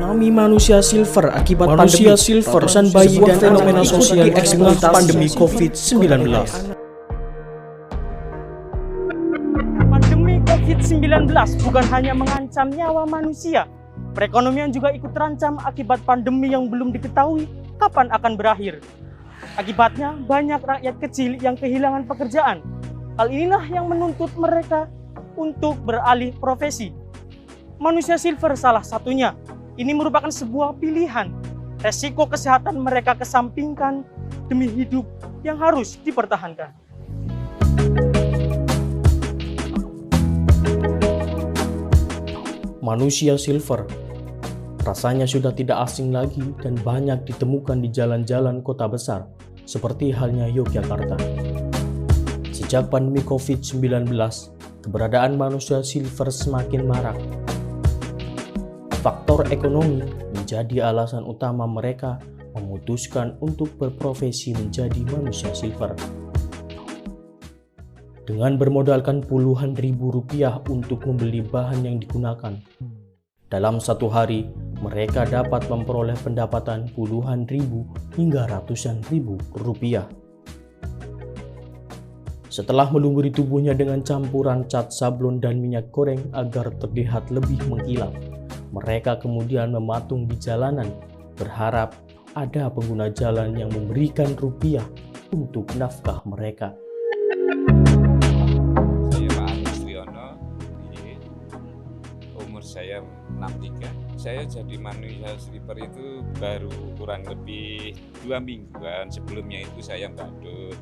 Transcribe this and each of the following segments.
Ekonomi manusia silver akibat manusia pandemi. Ratusan bayi dan fenomena sosial dieksploitasi pandemi COVID-19. Pandemi COVID-19 bukan hanya mengancam nyawa manusia, perekonomian juga ikut terancam akibat pandemi yang belum diketahui kapan akan berakhir. Akibatnya banyak rakyat kecil yang kehilangan pekerjaan. Hal inilah yang menuntut mereka untuk beralih profesi. Manusia silver salah satunya. Ini merupakan sebuah pilihan. Resiko kesehatan mereka kesampingkan demi hidup yang harus dipertahankan. Manusia silver rasanya sudah tidak asing lagi dan banyak ditemukan di jalan-jalan kota besar, seperti halnya Yogyakarta. Sejak pandemi COVID-19, keberadaan manusia silver semakin marak. Faktor ekonomi menjadi alasan utama mereka memutuskan untuk berprofesi menjadi manusia silver. Dengan bermodalkan puluhan ribu rupiah untuk membeli bahan yang digunakan, dalam satu hari mereka dapat memperoleh pendapatan puluhan ribu hingga ratusan ribu rupiah. Setelah melumuri tubuhnya dengan campuran cat sablon dan minyak goreng agar terlihat lebih mengkilap, mereka kemudian mematung di jalanan, berharap ada pengguna jalan yang memberikan rupiah untuk nafkah mereka. Saya Pak Agus Triyono, umur saya 63. Saya jadi manusia silver itu baru kurang lebih 2 mingguan. Sebelumnya itu saya badut,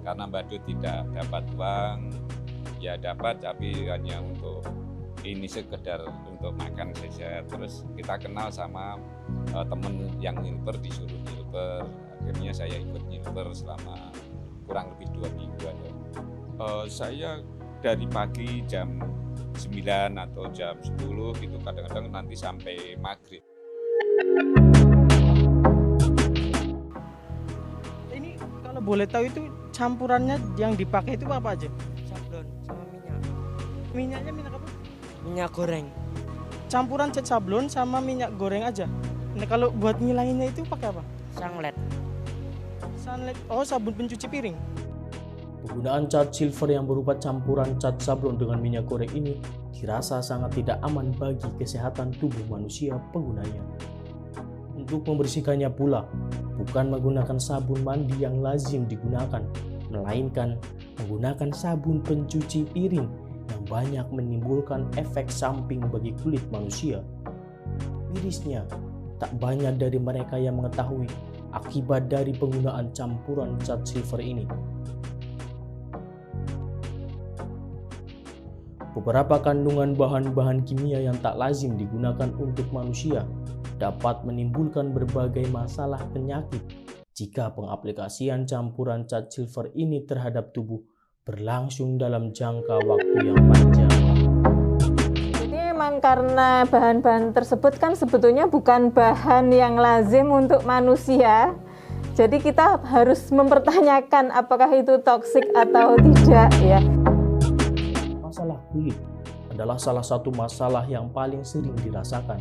karena badut tidak dapat uang, ya dapat tapi hanya untuk ini sekedar untuk makan saja. Terus kita kenal sama temen yang nyilper, disuruh nyilper. Akhirnya saya ikut nyilper selama kurang lebih 2 mingguan. Saya dari pagi jam 9 atau jam 10 gitu, kadang-kadang nanti sampai maghrib. Ini kalau boleh tahu itu campurannya yang dipakai itu apa aja? Sablon sama minyak. Minyaknya minyak apa? Minyak goreng. Campuran cat sablon sama minyak goreng aja. Nah, kalau buat ngilanginnya itu pakai apa? Sunlight. Sunlight. Oh, sabun pencuci piring. Penggunaan cat silver yang berupa campuran cat sablon dengan minyak goreng ini dirasa sangat tidak aman bagi kesehatan tubuh manusia penggunanya. Untuk membersihkannya pula, bukan menggunakan sabun mandi yang lazim digunakan, melainkan menggunakan sabun pencuci piring yang banyak menimbulkan efek samping bagi kulit manusia. Mirisnya, tak banyak dari mereka yang mengetahui akibat dari penggunaan campuran cat silver ini. Beberapa kandungan bahan-bahan kimia yang tak lazim digunakan untuk manusia dapat menimbulkan berbagai masalah penyakit jika pengaplikasian campuran cat silver ini terhadap tubuh berlangsung dalam jangka waktu yang panjang. Jadi memang karena bahan-bahan tersebut kan sebetulnya bukan bahan yang lazim untuk manusia. Jadi kita harus mempertanyakan apakah itu toksik atau tidak ya. Masalah kulit adalah salah satu masalah yang paling sering dirasakan.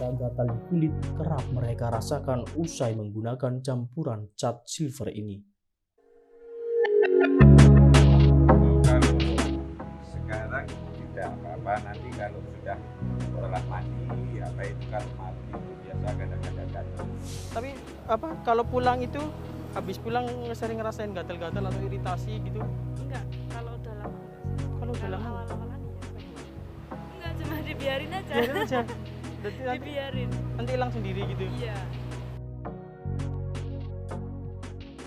Gatal di kulit kerap mereka rasakan usai menggunakan campuran cat silver ini. Kalau sekarang tidak apa-apa, nanti kalau sudah setelah mandi apa itu kan mati itu biasa kadang-kadang gatal. Tapi apa kalau pulang itu habis pulang sering ngerasain gatal-gatal atau iritasi gitu? Enggak, kalau udah lama enggak sih. Kalau udah lama awal-awalan enggak, cuma dibiarin aja. biarin aja. Nanti Dibiarin. hilang sendiri gitu. Iya.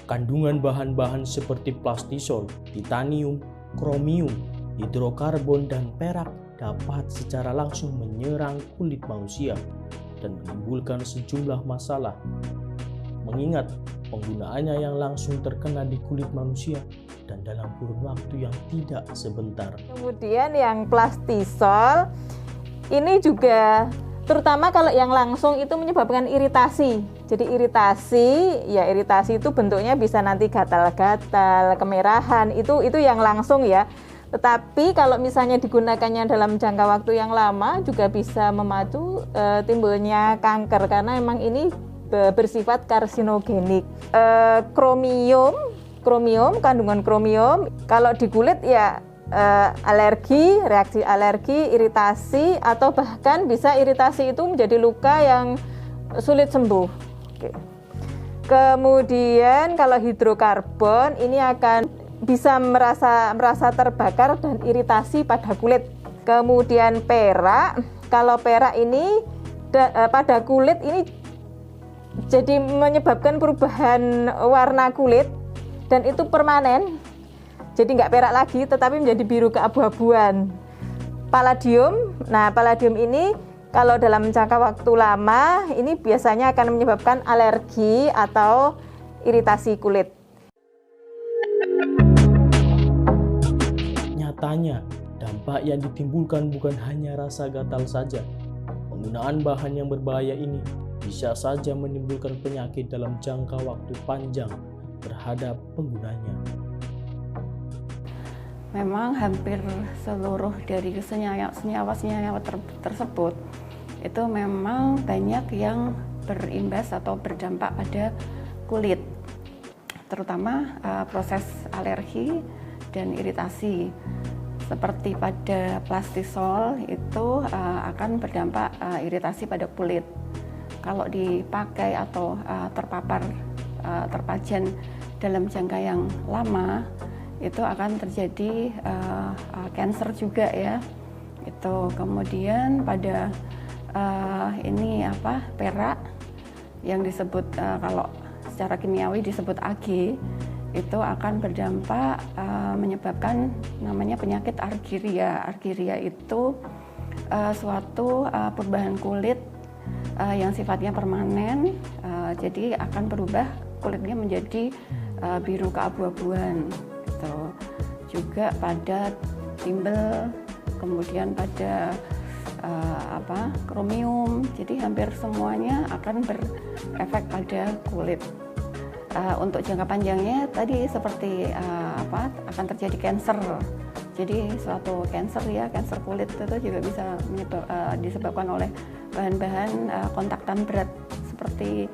Kandungan bahan-bahan seperti plastisol, titanium, kromium, hidrokarbon, dan perak dapat secara langsung menyerang kulit manusia dan menimbulkan sejumlah masalah. Mengingat penggunaannya yang langsung terkena di kulit manusia dan dalam kurun waktu yang tidak sebentar. Kemudian yang plastisol ini juga terutama kalau yang langsung itu menyebabkan iritasi. Jadi iritasi itu bentuknya bisa nanti gatal-gatal, kemerahan, itu yang langsung ya. Tetapi kalau misalnya digunakannya dalam jangka waktu yang lama juga bisa memacu timbulnya kanker karena memang ini bersifat karsinogenik. Kromium, kandungan kromium kalau di kulit ya alergi, reaksi alergi, iritasi, atau bahkan bisa iritasi itu menjadi luka yang sulit sembuh. Oke. Kemudian kalau hidrokarbon ini akan bisa merasa terbakar dan iritasi pada kulit. Kemudian perak, kalau perak ini pada kulit ini jadi menyebabkan perubahan warna kulit dan itu permanen. Jadi nggak perak lagi, tetapi menjadi biru keabu-abuan. Palladium, nah palladium ini kalau dalam jangka waktu lama, ini biasanya akan menyebabkan alergi atau iritasi kulit. Nyatanya, dampak yang ditimbulkan bukan hanya rasa gatal saja. Penggunaan bahan yang berbahaya ini bisa saja menimbulkan penyakit dalam jangka waktu panjang terhadap penggunanya. Memang hampir seluruh dari senyawa-senyawa tersebut itu memang banyak yang berimbas atau berdampak pada kulit, terutama proses alergi dan iritasi. Seperti pada plastisol itu akan berdampak iritasi pada kulit. Kalau dipakai atau terpajan dalam jangka yang lama, itu akan terjadi kanker juga ya. Itu kemudian pada perak yang disebut kalau secara kimiawi disebut Ag, itu akan berdampak menyebabkan namanya penyakit argyria. Argyria itu suatu perubahan kulit yang sifatnya permanen, jadi akan berubah kulitnya menjadi biru keabu-abuan. Juga pada timbel, kemudian pada kromium, jadi hampir semuanya akan berefek pada kulit. Untuk jangka panjangnya tadi seperti akan terjadi kanker. Jadi suatu kanker kulit itu juga bisa disebabkan oleh bahan-bahan kontaktan berat seperti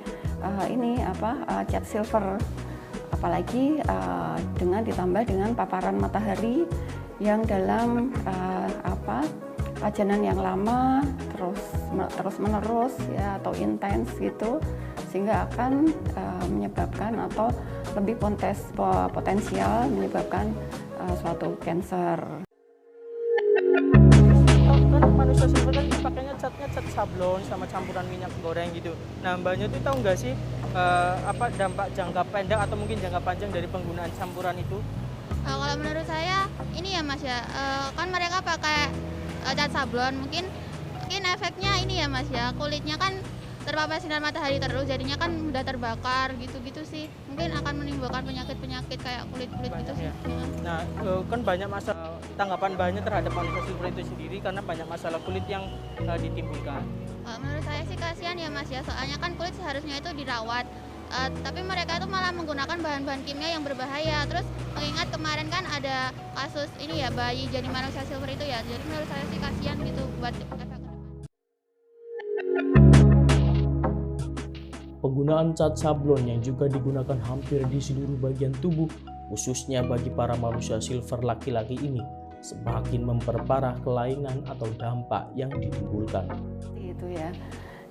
cat silver. Apalagi ditambah dengan paparan matahari yang dalam pajanan yang lama terus menerus ya, atau intens gitu, sehingga akan menyebabkan atau lebih potensial menyebabkan suatu kanker. Kan manusia silver kan pakainya cat sablon sama campuran minyak goreng gitu. Nah, mbaknya tuh tahu nggak sih dampak jangka pendek atau mungkin jangka panjang dari penggunaan campuran itu? Kalau menurut saya ini ya Mas ya, kan mereka pakai cat sablon, mungkin efeknya ini ya Mas ya, kulitnya kan terpapar sinar matahari terus, jadinya kan mudah terbakar gitu-gitu sih. Mungkin akan menimbulkan penyakit-penyakit kayak kulit-kulit gitu sih. Nah, kan banyak masalah tanggapan banyak terhadap manusia silver itu sendiri karena banyak masalah kulit yang ditimbulkan. Menurut saya sih kasihan ya Mas ya, soalnya kan kulit seharusnya itu dirawat. Tapi mereka itu malah menggunakan bahan-bahan kimia yang berbahaya. Terus mengingat kemarin kan ada kasus ini ya, bayi jadi manusia silver itu ya. Jadi menurut saya sih kasihan gitu buat efek ke depan. Penggunaan cat sablon yang juga digunakan hampir di seluruh bagian tubuh, khususnya bagi para manusia silver laki-laki ini, semakin memperparah kelainan atau dampak yang ditimbulkan. Itu ya.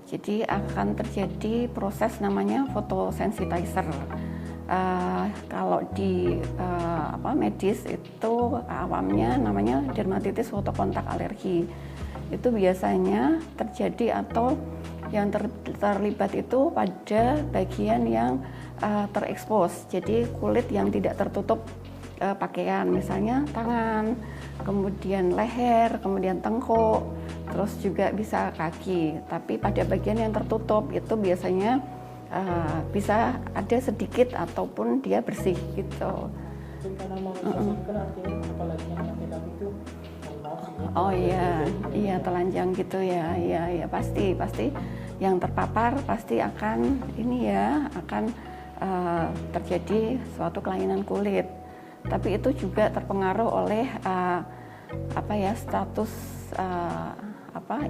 Jadi akan terjadi proses namanya photosensitizer. Kalau di medis itu awamnya namanya dermatitis fotokontak alergi. Itu biasanya terjadi atau yang terlibat itu pada bagian yang terekspos. Jadi kulit yang tidak tertutup pakaian, misalnya tangan, kemudian leher, kemudian tengkuk, terus juga bisa kaki. Tapi pada bagian yang tertutup itu biasanya bisa ada sedikit ataupun dia bersih gitu. Oh iya telanjang gitu ya, iya pasti yang terpapar pasti akan terjadi suatu kelainan kulit. tapi itu juga terpengaruh oleh status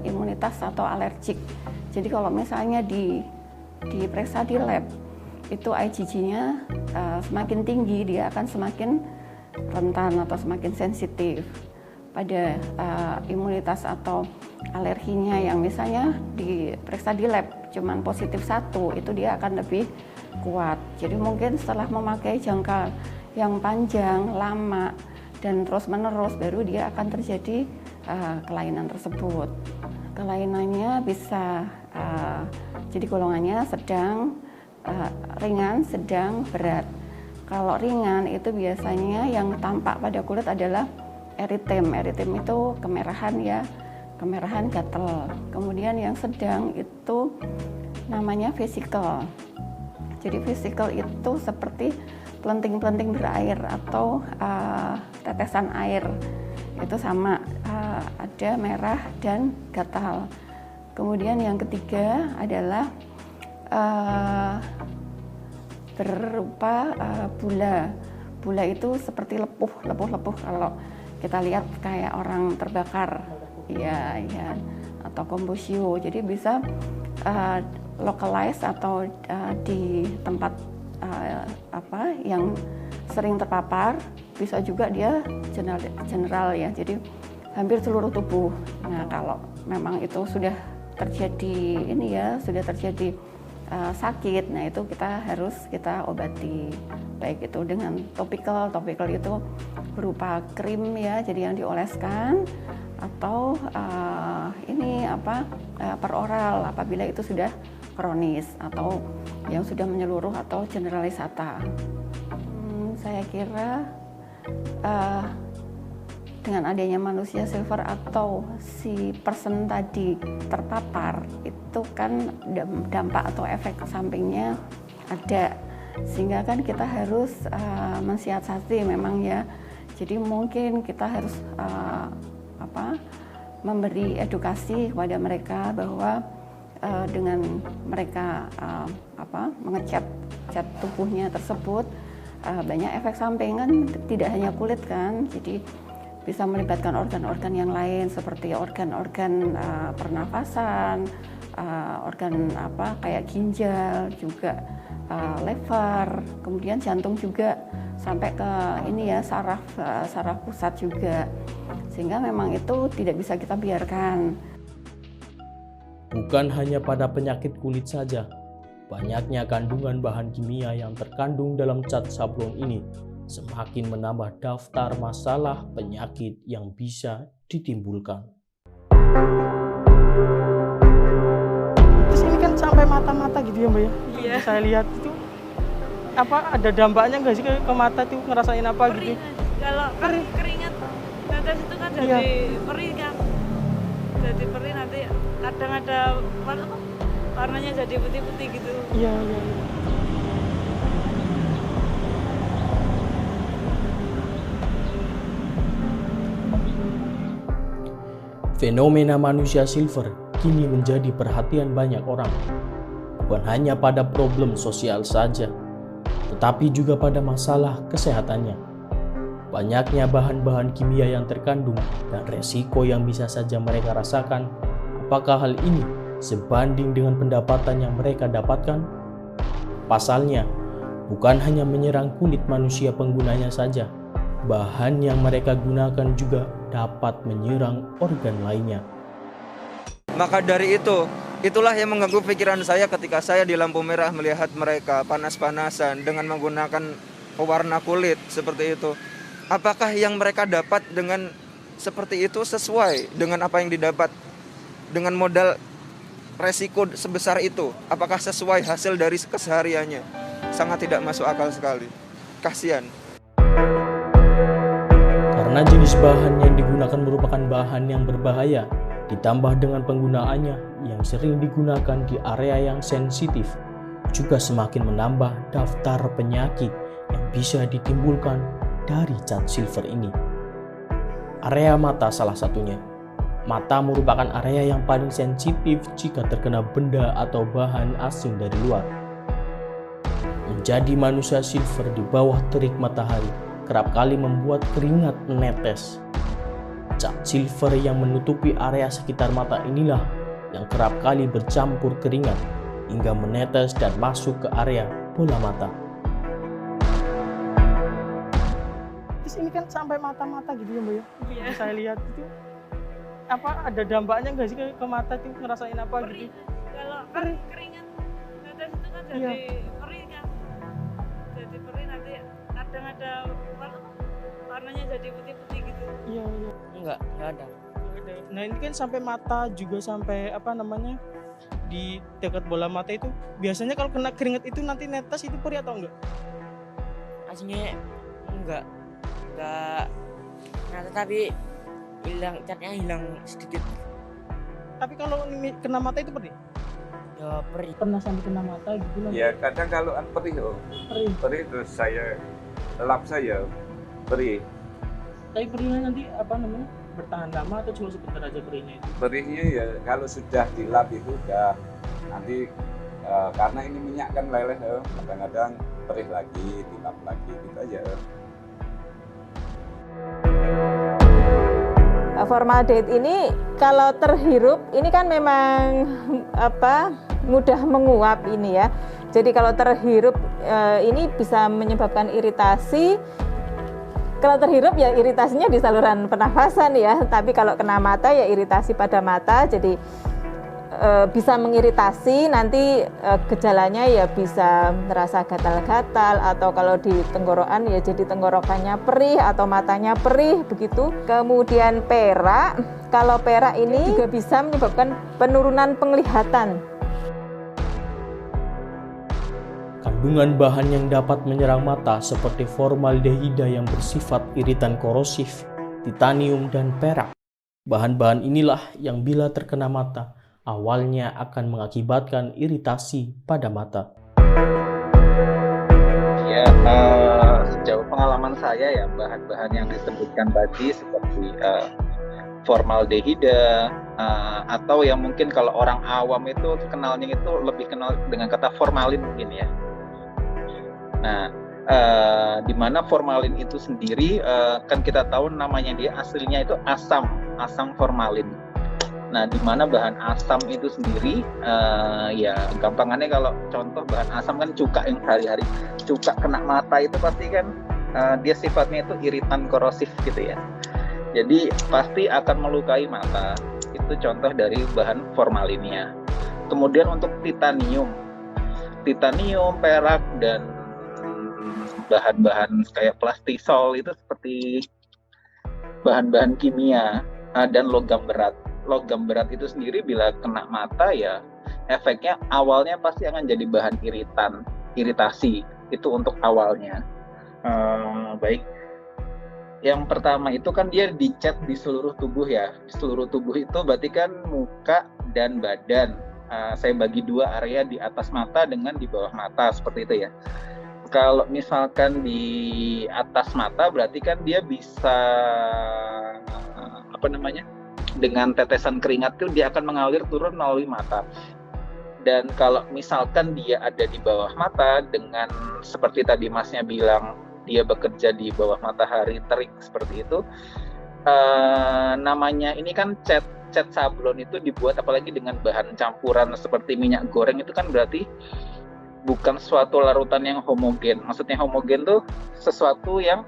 imunitas atau alergik. Jadi kalau misalnya diperiksa di lab itu IgG-nya semakin tinggi, dia akan semakin rentan atau semakin sensitif pada imunitas atau alerginya yang misalnya diperiksa di lab cuman positif 1, itu dia akan lebih kuat. Jadi mungkin setelah memakai jangka yang panjang, lama, dan terus-menerus baru dia akan terjadi kelainan tersebut. Kelainannya bisa jadi golongannya sedang, ringan, sedang, berat. Kalau ringan itu biasanya yang tampak pada kulit adalah eritem. Eritem itu kemerahan ya, kemerahan gatal. Kemudian yang sedang itu namanya vesikel. Jadi vesikel itu seperti pelenting-pelenting berair atau tetesan air. Itu sama, ada merah dan gatal. Kemudian yang ketiga adalah berupa bula. Bula itu seperti lepuh kalau kita lihat kayak orang terbakar, ya, atau kombusio. Jadi bisa localize atau di tempat yang sering terpapar, bisa juga dia general ya, jadi hampir seluruh tubuh. Nah, kalau memang itu sudah terjadi sudah terjadi sakit, nah itu harus kita obati, baik itu dengan topikal itu berupa krim ya, jadi yang dioleskan, atau per oral apabila itu sudah kronis atau yang sudah menyeluruh atau generalisata. Saya kira dengan adanya manusia silver atau si person tadi terpapar, itu kan dampak atau efek sampingnya ada, sehingga kan kita harus mensiasati memang ya. Jadi mungkin kita harus memberi edukasi kepada mereka bahwa dengan mereka mengecat tubuhnya tersebut, banyak efek samping kan, tidak hanya kulit kan, jadi bisa melibatkan organ-organ yang lain seperti organ-organ pernafasan, organ kayak ginjal juga, lever, kemudian jantung juga, sampai ke saraf pusat juga, sehingga memang itu tidak bisa kita biarkan. Bukan hanya pada penyakit kulit saja, banyaknya kandungan bahan kimia yang terkandung dalam cat sablon ini semakin menambah daftar masalah penyakit yang bisa ditimbulkan. Terus ini kan sampai mata-mata gitu ya Mbak ya? Iya. Saya lihat itu ada dampaknya nggak sih ke mata tuh, ngerasain apa gitu? Kalau keringat tetes itu kan jadi perih kan, jadi perih, nanti kadang ada warnanya jadi putih-putih gitu. Iya. Fenomena manusia silver kini menjadi perhatian banyak orang. Bukan hanya pada problem sosial saja, tetapi juga pada masalah kesehatannya. Banyaknya bahan-bahan kimia yang terkandung dan resiko yang bisa saja mereka rasakan. Apakah hal ini sebanding dengan pendapatan yang mereka dapatkan? Pasalnya, bukan hanya menyerang kulit manusia penggunanya saja, bahan yang mereka gunakan juga dapat menyerang organ lainnya. Maka dari itulah yang mengganggu pikiran saya ketika saya di lampu merah melihat mereka panas-panasan dengan menggunakan pewarna kulit seperti itu. Apakah yang mereka dapat dengan seperti itu sesuai dengan apa yang didapat dengan modal resiko sebesar itu? Apakah sesuai hasil dari kesehariannya? Sangat tidak masuk akal sekali. Kasihan. Karena jenis bahan yang digunakan merupakan bahan yang berbahaya, ditambah dengan penggunaannya yang sering digunakan di area yang sensitif, juga semakin menambah daftar penyakit yang bisa ditimbulkan dari cat silver ini. Area mata salah satunya. Mata merupakan area yang paling sensitif jika terkena benda atau bahan asing dari luar. Menjadi manusia silver di bawah terik matahari kerap kali membuat keringat menetes. Cat silver yang menutupi area sekitar mata inilah yang kerap kali bercampur keringat hingga menetes dan masuk ke area bola mata. Terus ini kan sampai mata-mata gitu ya Mbak ya? Iya. Saya lihat itu apa ada dampaknya nggak sih ke mata itu, ngerasain apa Perih. gitu? Kalau kan keringat netes itu kan jadi Iya. perih kan. Jadi perih nanti kadang ada warnanya jadi putih-putih gitu. Iya, iya. Enggak ada. Nah ini kan sampai mata juga sampai apa namanya di dekat bola mata itu biasanya kalau kena keringat itu nanti netes itu perih atau enggak? Aslinya enggak. Nah, tetapi catnya hilang sedikit. Tapi kalau ini kena mata itu perih? Ya perih. Pernah sampai kena mata gitu lah? Ya kadang kalau perih Perih. terus saya lap saya perih. Tapi perihnya nanti apa namanya bertahan lama atau cuma sebentar aja perihnya itu? Perihnya ya kalau sudah dilap itu udah nanti karena ini minyak kan leleh ya, kadang-kadang perih lagi, dilap lagi gitu aja. Formaldehyde ini kalau terhirup ini kan memang mudah menguap ini ya. Jadi kalau terhirup ini bisa menyebabkan iritasi. Kalau terhirup ya iritasinya di saluran pernafasan ya. Tapi kalau kena mata ya iritasi pada mata. Jadi bisa mengiritasi, nanti gejalanya ya bisa merasa gatal-gatal, atau kalau di tenggorokan ya jadi tenggorokannya perih atau matanya perih begitu. Kemudian perak, kalau perak ini juga bisa menyebabkan penurunan penglihatan. Kandungan bahan yang dapat menyerang mata seperti formaldehida yang bersifat iritan korosif, titanium, dan perak. Bahan-bahan inilah yang bila terkena mata, awalnya akan mengakibatkan iritasi pada mata. Ya, sejauh pengalaman saya ya, bahan-bahan yang disebutkan tadi seperti formaldehida atau yang mungkin kalau orang awam itu kenalnya itu lebih kenal dengan kata formalin mungkin ya. Nah, di mana formalin itu sendiri kan kita tahu namanya dia aslinya itu asam formalin. Nah, di mana bahan asam itu sendiri, ya gampangannya kalau contoh bahan asam kan cuka yang sehari-hari, cuka kena mata itu pasti kan dia sifatnya itu iritan korosif gitu ya. Jadi pasti akan melukai mata. Itu contoh dari bahan formalinnya. Kemudian untuk titanium, perak, dan bahan-bahan kayak plastisol itu seperti bahan-bahan kimia dan logam berat. Logam berat itu sendiri bila kena mata ya efeknya awalnya pasti akan jadi bahan iritasi itu untuk awalnya. Baik, yang pertama itu kan dia dicat di seluruh tubuh ya. Di seluruh tubuh itu berarti kan muka dan badan. Saya bagi dua area, di atas mata dengan di bawah mata seperti itu ya. Kalau misalkan di atas mata berarti kan dia bisa dengan tetesan keringat itu dia akan mengalir turun melalui mata. Dan kalau misalkan dia ada di bawah mata, dengan seperti tadi masnya bilang dia bekerja di bawah matahari terik seperti itu, namanya ini kan cat sablon itu dibuat apalagi dengan bahan campuran seperti minyak goreng, itu kan berarti bukan suatu larutan yang homogen. Maksudnya homogen tuh sesuatu yang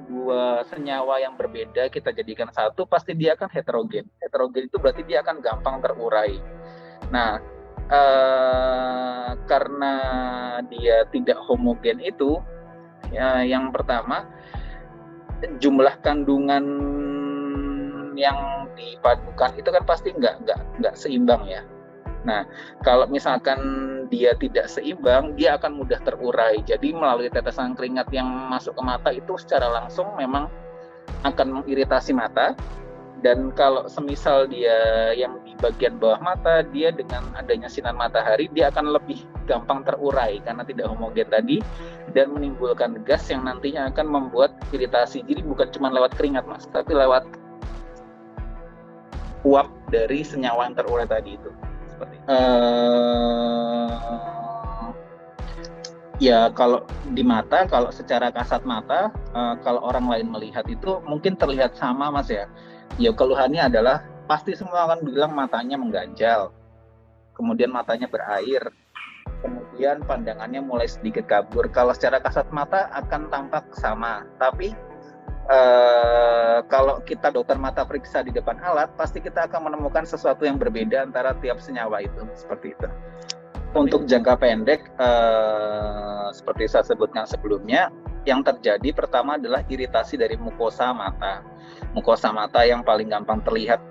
dua senyawa yang berbeda kita jadikan satu, pasti dia akan heterogen. Heterogen itu berarti dia akan gampang terurai. Nah, karena dia tidak homogen itu, yang pertama jumlah kandungan yang dipadukan itu kan pasti nggak seimbang ya. Nah, kalau misalkan dia tidak seimbang, dia akan mudah terurai. Jadi melalui tetesan keringat yang masuk ke mata itu secara langsung memang akan mengiritasi mata. Dan kalau semisal dia yang di bagian bawah mata, dia dengan adanya sinar matahari, dia akan lebih gampang terurai karena tidak homogen tadi, dan menimbulkan gas yang nantinya akan membuat iritasi. Jadi bukan cuma lewat keringat mas, tapi lewat uap dari senyawa yang terurai tadi itu. Ya kalau di mata, kalau secara kasat mata, kalau orang lain melihat itu mungkin terlihat sama Mas ya. Ya keluhannya adalah pasti semua akan bilang matanya mengganjal, kemudian matanya berair, kemudian pandangannya mulai sedikit kabur. Kalau secara kasat mata akan tampak sama, tapi kalau kita dokter mata periksa di depan alat, pasti kita akan menemukan sesuatu yang berbeda antara tiap senyawa itu, seperti itu. Untuk jangka pendek, seperti saya sebutkan sebelumnya, yang terjadi pertama adalah iritasi dari mukosa mata. Mukosa mata yang paling gampang terlihat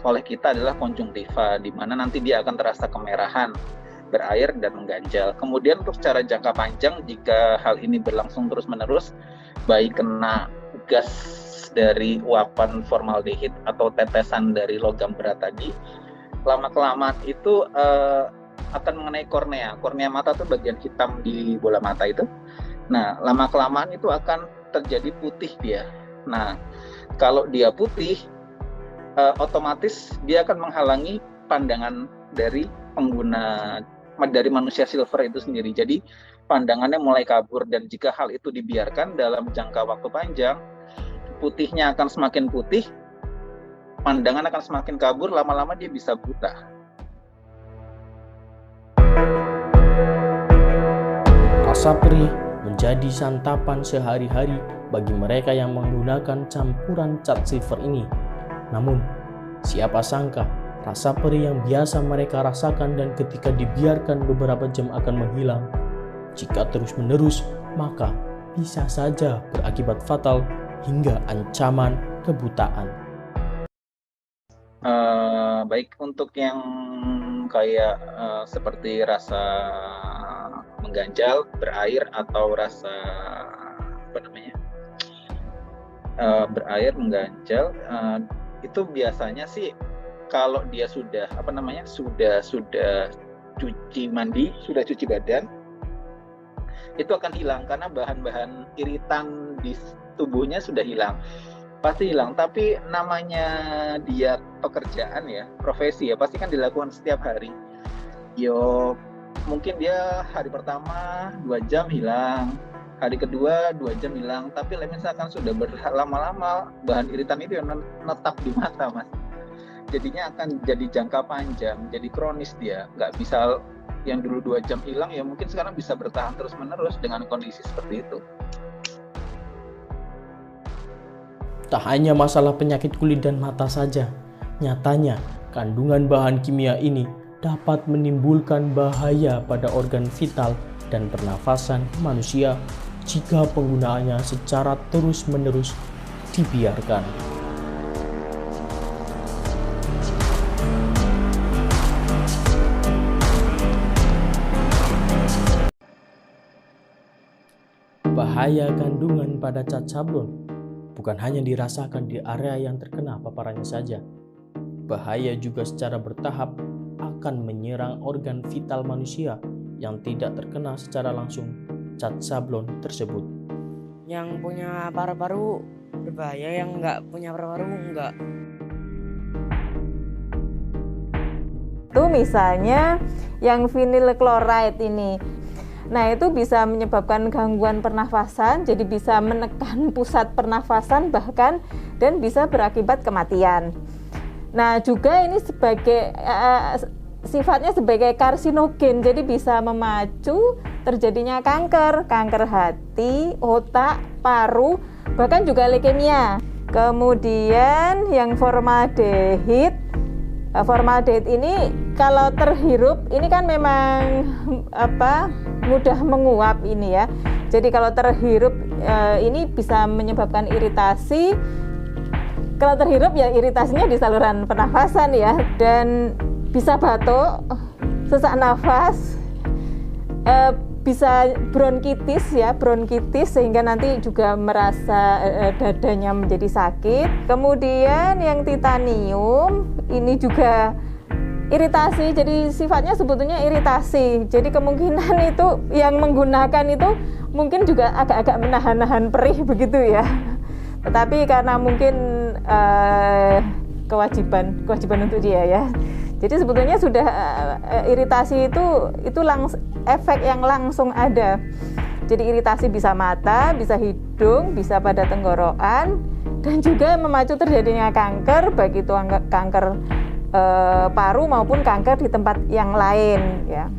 oleh kita adalah konjungtiva, di mana nanti dia akan terasa kemerahan, berair, dan mengganjal. Kemudian untuk secara jangka panjang, jika hal ini berlangsung terus-menerus, baik kena gas dari uapan formaldehid atau tetesan dari logam berat tadi, lama-kelamaan itu akan mengenai kornea. Kornea mata itu bagian hitam di bola mata itu. Nah, lama-kelamaan itu akan terjadi putih dia. Nah, kalau dia putih, otomatis dia akan menghalangi pandangan dari pengguna, dari manusia silver itu sendiri. Jadi, pandangannya mulai kabur, dan jika hal itu dibiarkan dalam jangka waktu panjang, putihnya akan semakin putih, pandangan akan semakin kabur, lama-lama dia bisa buta. Rasa perih menjadi santapan sehari-hari bagi mereka yang menggunakan campuran cat silver ini. Namun, siapa sangka rasa perih yang biasa mereka rasakan dan ketika dibiarkan beberapa jam akan menghilang. Jika terus-menerus, maka bisa saja berakibat fatal hingga ancaman kebutaan. Baik untuk yang kayak seperti rasa mengganjal, berair, atau rasa berair, mengganjal, itu biasanya sih kalau dia sudah sudah cuci mandi, sudah cuci badan, itu akan hilang karena bahan-bahan iritan di tubuhnya sudah hilang. Pasti hilang, tapi namanya dia pekerjaan ya, profesi ya, pasti kan dilakukan setiap hari. Mungkin dia hari pertama 2 jam hilang, hari kedua 2 jam hilang, tapi misalkan sudah berlama-lama bahan iritan itu yang menetap di mata Mas. Jadinya akan jadi jangka panjang, jadi kronis dia, nggak bisa yang dulu 2 jam hilang, ya mungkin sekarang bisa bertahan terus-menerus dengan kondisi seperti itu. Tak hanya masalah penyakit kulit dan mata saja, nyatanya kandungan bahan kimia ini dapat menimbulkan bahaya pada organ vital dan pernafasan manusia jika penggunaannya secara terus-menerus dibiarkan. Bahaya kandungan pada cat sablon bukan hanya dirasakan di area yang terkena paparannya saja. Bahaya juga secara bertahap akan menyerang organ vital manusia yang tidak terkena secara langsung cat sablon tersebut. Yang punya paru-paru berbahaya, yang nggak punya paru-paru nggak. Itu misalnya yang vinyl chloride ini. Nah, itu bisa menyebabkan gangguan pernafasan, jadi bisa menekan pusat pernafasan bahkan, dan bisa berakibat kematian. Nah, juga ini sebagai sifatnya sebagai karsinogen, jadi bisa memacu terjadinya kanker hati, otak, paru, bahkan juga leukemia. Kemudian yang formaldehid ini kalau terhirup ini kan memang mudah menguap ini ya. Jadi kalau terhirup ini bisa menyebabkan iritasi. Kalau terhirup ya iritasinya di saluran pernafasan ya, dan bisa batuk, sesak nafas, bisa bronkitis sehingga nanti juga merasa dadanya menjadi sakit. Kemudian yang titanium ini juga iritasi, jadi sifatnya sebetulnya iritasi. Jadi kemungkinan itu yang menggunakan itu mungkin juga agak-agak menahan-nahan perih begitu ya. Tetapi karena mungkin kewajiban untuk dia ya. Jadi sebetulnya sudah iritasi itu efek yang langsung ada. Jadi iritasi bisa mata, bisa hidung, bisa pada tenggorokan, dan juga memacu terjadinya kanker, baik itu kanker paru maupun kanker di tempat yang lain, ya.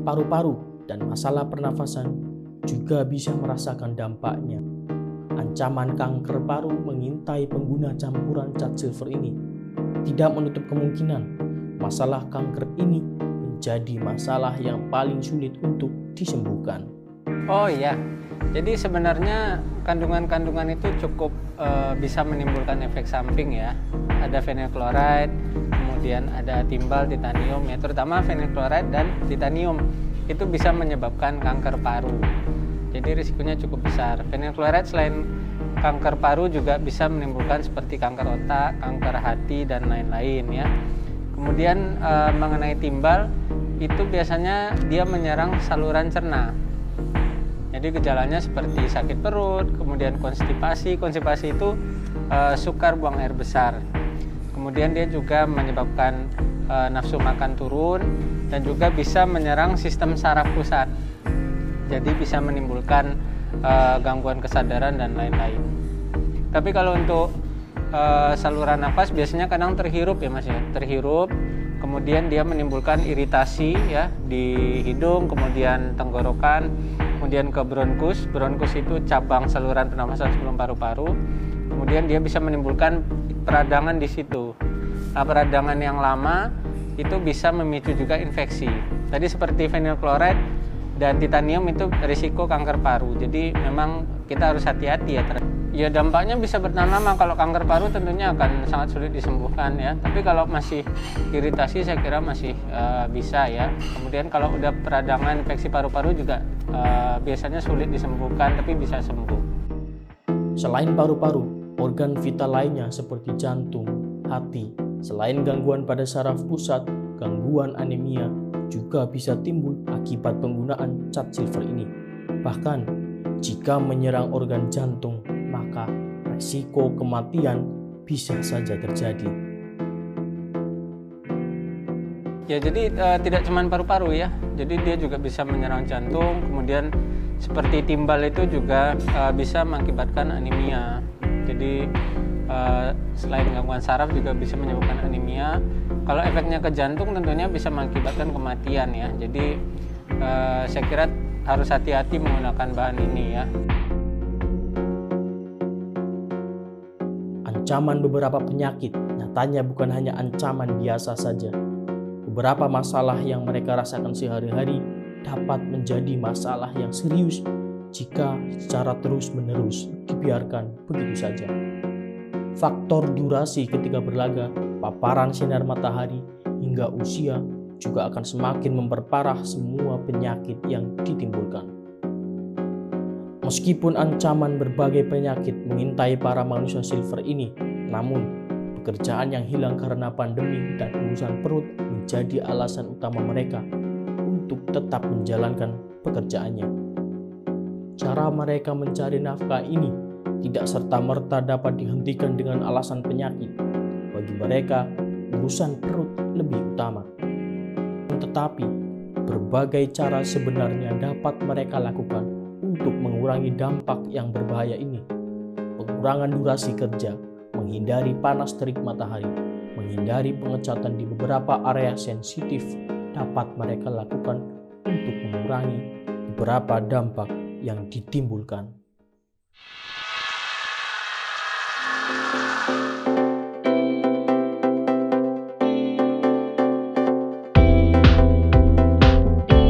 Paru-paru dan masalah pernafasan juga bisa merasakan dampaknya. Ancaman kanker paru mengintai pengguna campuran cat silver ini. Tidak menutup kemungkinan masalah kanker ini menjadi masalah yang paling sulit untuk disembuhkan. Oh iya, jadi sebenarnya kandungan-kandungan itu cukup bisa menimbulkan efek samping ya. Ada phenyl chloride, kemudian ada timbal, titanium ya, terutama phenyl chloride dan titanium itu bisa menyebabkan kanker paru. Jadi risikonya cukup besar. Phenyl chloride selain kanker paru juga bisa menimbulkan seperti kanker otak, kanker hati dan lain-lain ya. Kemudian mengenai timbal itu biasanya dia menyerang saluran cerna. Jadi gejalanya seperti sakit perut, kemudian konstipasi. Konstipasi itu sukar buang air besar. Kemudian dia juga menyebabkan nafsu makan turun dan juga bisa menyerang sistem saraf pusat. Jadi bisa menimbulkan gangguan kesadaran dan lain-lain. Tapi kalau untuk saluran nafas biasanya kadang terhirup ya Mas ya, terhirup. Kemudian dia menimbulkan iritasi ya di hidung, kemudian tenggorokan, kemudian ke bronkus. Bronkus itu cabang saluran pernafasan sebelum paru-paru. Kemudian dia bisa menimbulkan peradangan di situ. Nah, peradangan yang lama itu bisa memicu juga infeksi. Tadi seperti phenyl chloride dan titanium itu risiko kanker paru. Jadi memang kita harus hati-hati ya. Ya dampaknya bisa bertahan lama. Kalau kanker paru tentunya akan sangat sulit disembuhkan ya. Tapi kalau masih iritasi saya kira masih bisa ya. Kemudian kalau udah peradangan infeksi paru-paru juga biasanya sulit disembuhkan tapi bisa sembuh. Selain paru-paru, organ vital lainnya seperti jantung, hati, selain gangguan pada saraf pusat, gangguan anemia juga bisa timbul akibat penggunaan cat silver ini. Bahkan jika menyerang organ jantung, maka risiko kematian bisa saja terjadi. Ya jadi tidak cuma paru-paru ya, jadi dia juga bisa menyerang jantung, kemudian seperti timbal itu juga bisa mengakibatkan anemia. Jadi selain gangguan saraf juga bisa menyebabkan anemia. Kalau efeknya ke jantung tentunya bisa mengakibatkan kematian ya. Jadi saya kira harus hati-hati menggunakan bahan ini ya. Ancaman beberapa penyakit nyatanya bukan hanya ancaman biasa saja. Beberapa masalah yang mereka rasakan sehari-hari dapat menjadi masalah yang serius jika secara terus-menerus dibiarkan begitu saja. Faktor durasi ketika berlaga, paparan sinar matahari, hingga usia juga akan semakin memperparah semua penyakit yang ditimbulkan. Meskipun ancaman berbagai penyakit mengintai para manusia silver ini, namun pekerjaan yang hilang karena pandemi dan urusan perut menjadi alasan utama mereka untuk tetap menjalankan pekerjaannya. Cara mereka mencari nafkah ini tidak serta-merta dapat dihentikan dengan alasan penyakit. Bagi mereka, urusan perut lebih utama. Tetapi, berbagai cara sebenarnya dapat mereka lakukan untuk mengurangi dampak yang berbahaya ini. Pengurangan durasi kerja, menghindari panas terik matahari, menghindari pengecatan di beberapa area sensitif dapat mereka lakukan untuk mengurangi beberapa dampak yang ditimbulkan.